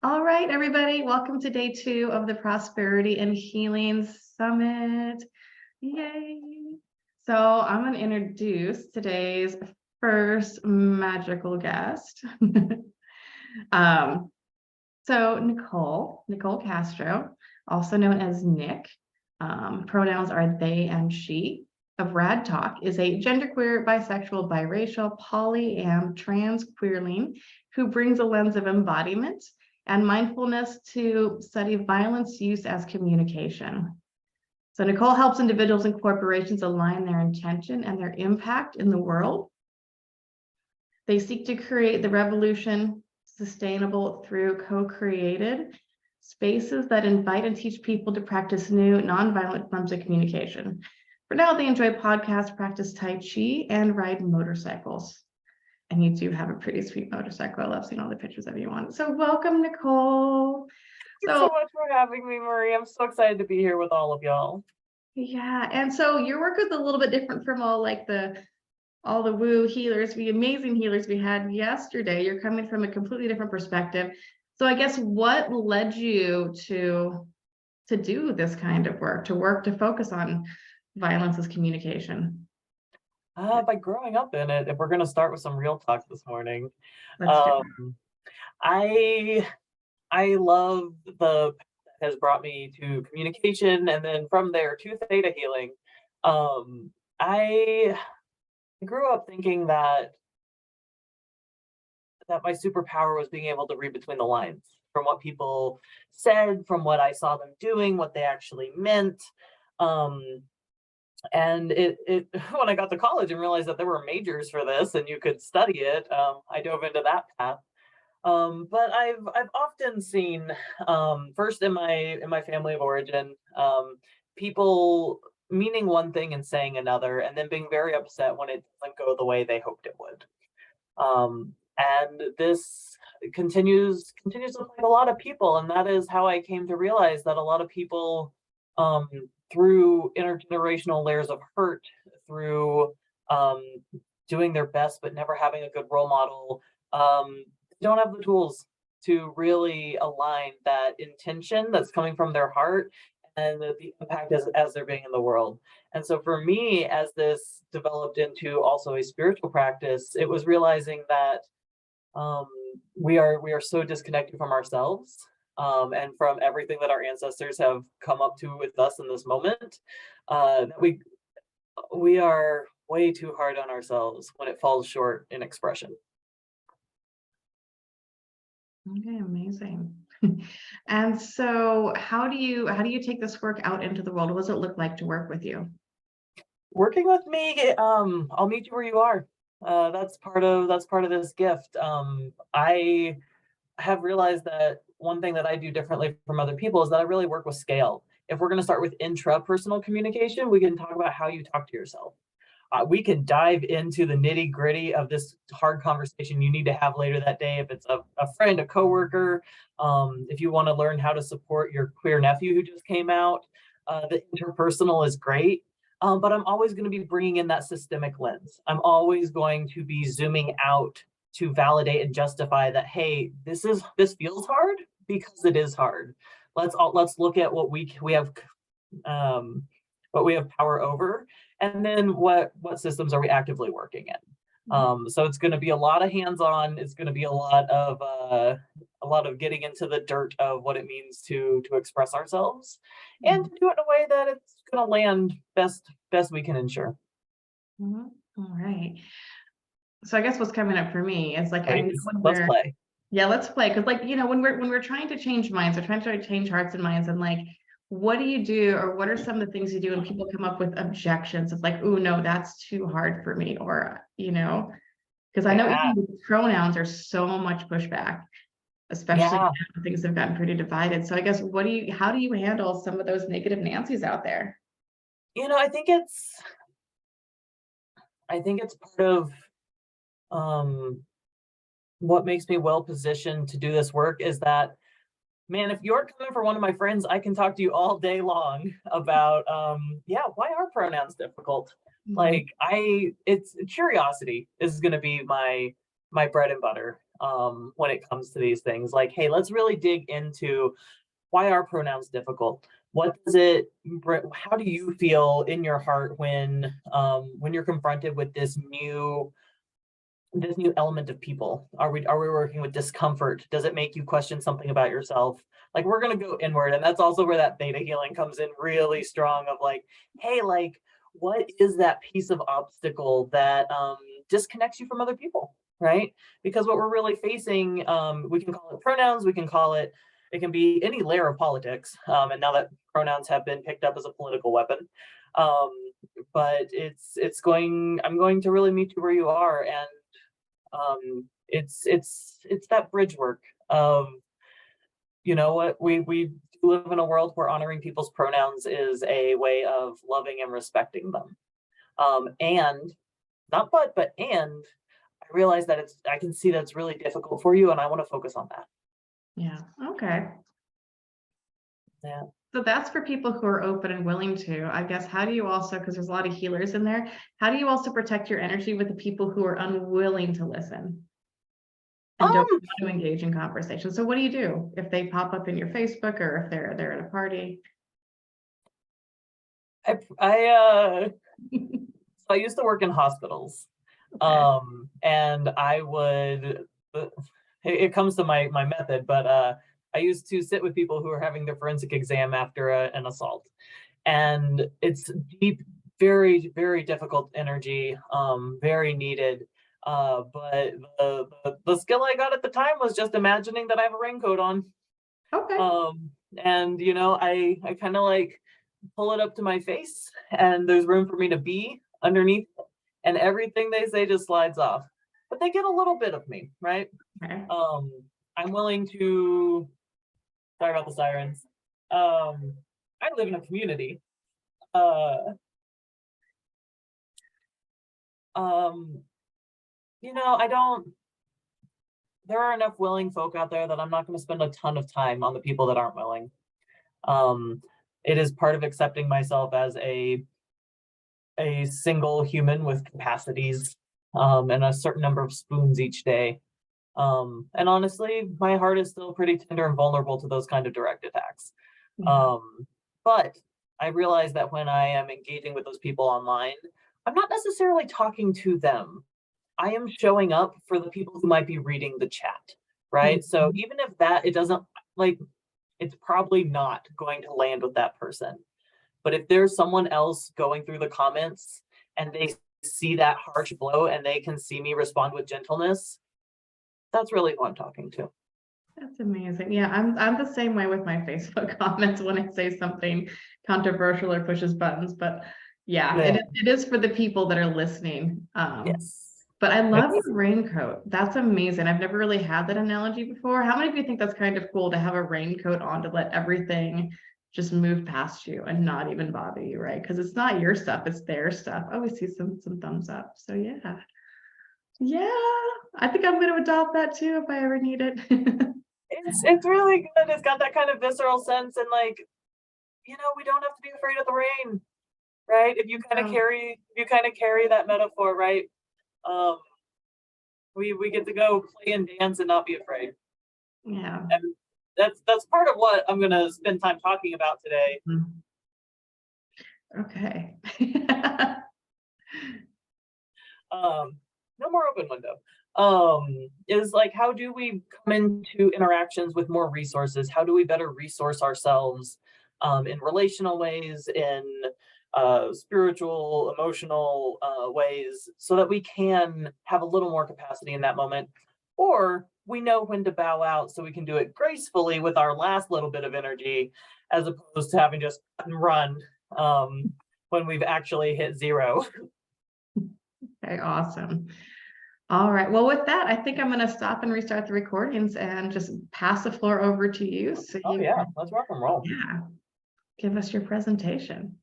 All right, everybody, welcome to day 2 of the Prosperity and Healing Summit. Yay! So I'm going to introduce today's first magical guest. So Nicole Castro, also known as Nick, pronouns are they and she, of Rad Talk, is a genderqueer, bisexual, biracial, polyam, trans queerling who brings a lens of embodiment and mindfulness to study violence use as communication. So Nicole helps individuals and corporations align their intention and their impact in the world. They seek to create the revolution sustainable through co-created spaces that invite and teach people to practice new nonviolent forms of communication. For now, they enjoy podcasts, practice Tai Chi, and ride motorcycles. And you do have a pretty sweet motorcycle. I love seeing all the pictures of you on it. So welcome, Nicole. Thanks so much for having me, Marie. I'm so excited to be here with all of y'all. Yeah, and so your work is a little bit different from all the woo healers, the amazing healers we had yesterday. You're coming from a completely different perspective. So I guess what led you to do this kind of work, to focus on violence as communication? By growing up in it, if we're going to start with some real talk this morning, I love the path that has brought me to communication, and then from there to theta healing. I grew up thinking that my superpower was being able to read between the lines from what people said, from what I saw them doing, what they actually meant. And it when I got to college and realized that there were majors for this and you could study it, I dove into that path. But I've often seen, first in my family of origin, people meaning one thing and saying another, and then being very upset when it doesn't go the way they hoped it would. And this continues to plague a lot of people, and that is how I came to realize that a lot of people, through intergenerational layers of hurt, through doing their best but never having a good role model, don't have the tools to really align that intention that's coming from their heart and the impact as they're being in the world. And so for me, as this developed into also a spiritual practice, it was realizing that we are so disconnected from ourselves, and from everything that our ancestors have come up to with us in this moment, that we are way too hard on ourselves when it falls short in expression. Okay, amazing. And so how do you take this work out into the world? What does it look like to work with you? Working with me, I'll meet you where you are. That's part of this gift. I have realized that one thing that I do differently from other people is that I really work with scale. If we're going to start with intrapersonal communication, we can talk about how you talk to yourself. We can dive into the nitty gritty of this hard conversation you need to have later that day. If it's a friend, a coworker, if you want to learn how to support your queer nephew who just came out, the interpersonal is great. But I'm always going to be bringing in that systemic lens. I'm always going to be zooming out to validate and justify that, hey, this feels hard because it is hard. Let's look at what we have power over, and then what systems are we actively working in. So it's going to be a lot of hands-on. It's going to be a lot of getting into the dirt of what it means to express ourselves, and to do it in a way that it's going to land best we can ensure. All right. So I guess what's coming up for me is like, let's play. Yeah, let's play. Because when we're trying to change minds, we're trying to change hearts and minds, and like, what do you do, or what are some of the things you do when people come up with objections of like, oh no, that's too hard for me, or because I know even with pronouns there's so much pushback, especially now things have gotten pretty divided. So I guess how do you handle some of those negative Nancys out there? I think it's part of what makes me well positioned to do this work is that, man, if you're coming for one of my friends, I can talk to you all day long about why are pronouns difficult? Like it's curiosity is going to be my bread and butter. when it comes to these things. Like, hey, let's really dig into why are pronouns difficult? What does it? How do you feel in your heart when you're confronted with this new element of people? Are we working with discomfort? Does it make you question something about yourself? Like, we're gonna go inward, and that's also where that theta healing comes in really strong. Of like, hey, like, what is that piece of obstacle that disconnects you from other people, right? Because what we're really facing, we can call it pronouns, we can call it. It can be any layer of politics, and now that pronouns have been picked up as a political weapon, um, but it's going. I'm going to really meet you where you are, and it's that bridge work of, you know what, we live in a world where honoring people's pronouns is a way of loving and respecting them, and not but and I realize that I can see that's really difficult for you, and I want to focus on that. Yeah. Okay. Yeah. So that's for people who are open and willing to, I guess. How do you also, because there's a lot of healers in there, how do you also protect your energy with the people who are unwilling to listen and don't want to engage in conversation? So what do you do if they pop up in your Facebook, or if they're at a party? I so I used to work in hospitals, Okay. and I would. It comes to my method, but I used to sit with people who are having their forensic exam after an assault, and it's deep, very very difficult energy, very needed. But the skill I got at the time was just imagining that I have a raincoat on, Okay. and I kind of like pull it up to my face, and there's room for me to be underneath, and everything they say just slides off. But they get a little bit of me, right? Okay. I'm willing to. Sorry about the sirens. I live in a community. Uh, um, I don't. There are enough willing folk out there that I'm not going to spend a ton of time on the people that aren't willing. Um, it is part of accepting myself as a single human with capacities, and a certain number of spoons each day. And honestly, my heart is still pretty tender and vulnerable to those kind of direct attacks. Yeah. But I realize that when I am engaging with those people online, I'm not necessarily talking to them. I am showing up for the people who might be reading the chat, right? So Mhm. even if that, it doesn't, like, it's probably not going to land with that person. But if there's someone else going through the comments and they see that harsh blow and they can see me respond with gentleness, that's really who I'm talking to. That's amazing. Yeah, I'm the same way with my Facebook comments when I say something controversial or pushes buttons. But yeah, Yeah. it is for the people that are listening. Yes. But I love It's, your raincoat. That's amazing. I've never really had that analogy before. How many of you think that's kind of cool to have a raincoat on to let everything just move past you and not even bother you, right? Because it's not your stuff, it's their stuff. I always see some thumbs up. So yeah. Yeah. I think I'm gonna adopt that too if I ever need it. it's really good. It's got that kind of visceral sense, and like, we don't have to be afraid of the rain, right? Oh, If you kind of carry that metaphor, right? Um, we get to go play and dance and not be afraid. yeah. And that's part of what I'm gonna spend time talking about today. Mm. Okay. No more open window. Is like, how do we come into interactions with more resources? How do we better resource ourselves, in relational ways, in spiritual, emotional ways, so that we can have a little more capacity in that moment, or we know when to bow out so we can do it gracefully with our last little bit of energy, as opposed to having just cut and run, when we've actually hit zero. Okay, awesome. All right. Well, with that, I think I'm going to stop and restart the recordings and just pass the floor over to you so Oh you yeah, can, let's rock and roll. yeah, give us your presentation.